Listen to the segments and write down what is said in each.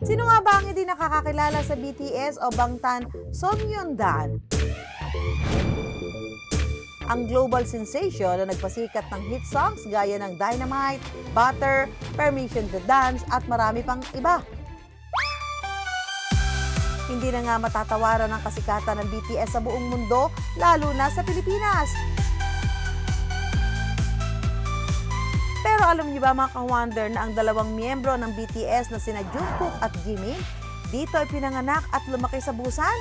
Sino nga ba ang hindi nakakakilala sa BTS o Bangtan Sonyeondan? Ang global sensation na nagpasikat ng hit songs gaya ng Dynamite, Butter, Permission to Dance at marami pang iba. Hindi na nga matatawaran ang kasikatan ng BTS sa buong mundo, lalo na sa Pilipinas. Pero alam niyo ba mga ka-wonder na ang dalawang miyembro ng BTS na sina Jungkook at Jimin dito ay pinanganak at lumaki sa Busan?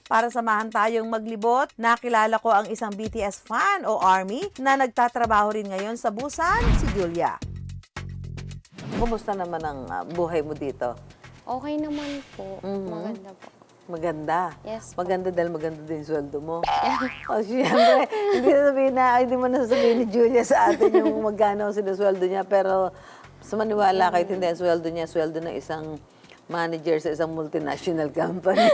Para samahan tayong maglibot, nakilala ko ang isang BTS fan o ARMY na nagtatrabaho rin ngayon sa Busan, si Julia. Kumusta naman ang buhay mo dito? Okay naman po. Maganda po. Maganda. Yes po. Maganda dahil maganda din sweldo mo. O siyempre, hindi mo nasasabihin ni Julia sa atin yung magkano sinusweldo niya, pero sa maniwala kahit hindi ang sweldo niya, sweldo ng isang manager sa isang multinational company.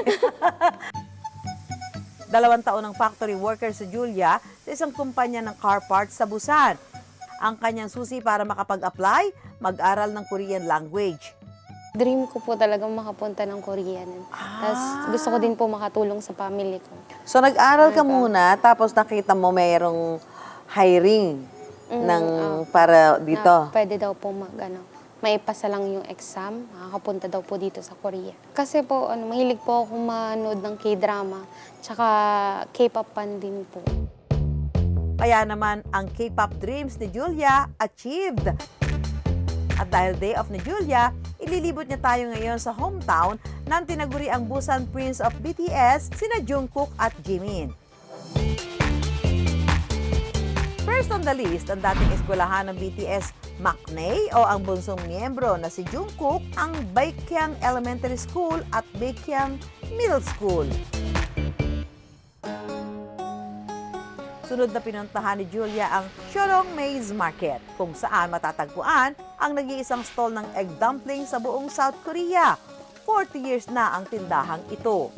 2 taon ng factory worker si Julia sa isang kumpanya ng car parts sa Busan. Ang kanyang susi para makapag-apply, mag-aral ng Korean language. Dream ko po talagang makapunta ng Korean. Tapos gusto ko din po makatulong sa family ko. So nag-aral ka muna, tapos nakita mo mayroong hiring para dito. Na pwede daw po maipasa lang yung exam, makakapunta daw po dito sa Korea. Kasi po, mahilig po akong manood ng K-drama, tsaka K-pop fan din po. Kaya naman, ang K-pop dreams ni Julia achieved. At dahil day off ni Julia, ililibot niya tayo ngayon sa hometown ng tinaguri ang Busan Prince of BTS, sina Jungkook at Jimin. First on the list, ang dating eskwelahan ng BTS, Maknae o ang bunsong miyembro na si Jungkook, ang Baekhyang Elementary School at Baekhyang Middle School. Sunod na pinuntahan ni Julia ang Shorong Maze Market, kung saan matatagpuan ang nag-iisang stall ng egg dumpling sa buong South Korea. 40 years na ang tindahang ito.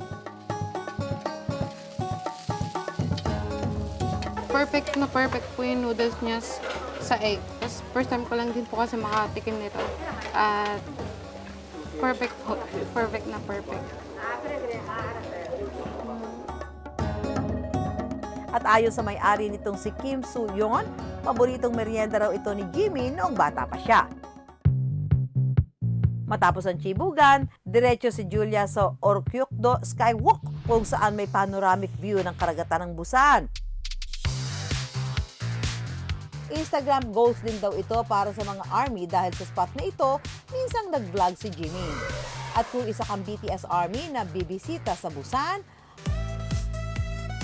Perfect na perfect po yung noodles niya sa egg. Tapos first time ko lang din po kasi makatikim nito. At perfect po. Perfect na perfect. At ayon sa may-ari nitong si Kim Soo-yeon, paboritong merienda raw ito ni Jimin noong bata pa siya. Matapos ang chibugan, diretso si Julia sa Orkyokdo Skywalk kung saan may panoramic view ng karagatan ng Busan. Instagram goals din daw ito para sa mga ARMY dahil sa spot na ito, minsang nag-vlog si Jimin. At kung isa kang BTS ARMY na bibisita sa Busan,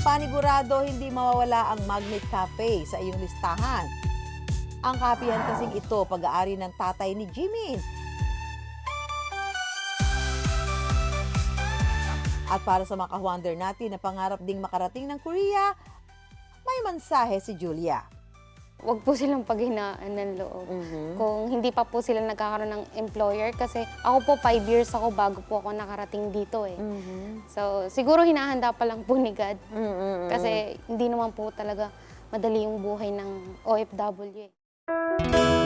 panigurado hindi mawawala ang Magnet Cafe sa iyong listahan. Ang kapihan kasing ito pag-aari ng tatay ni Jimin. At para sa mga ka-wonder natin na pangarap ding makarating ng Korea, may mensahe si Julia. Huwag po silang paghinaan ng loob. Kung hindi pa po sila nagkakaroon ng employer, kasi ako po 5 years ako bago po ako nakarating dito eh. So siguro hinahanda pa lang po ni God. Kasi hindi naman po talaga madali yung buhay ng OFW eh.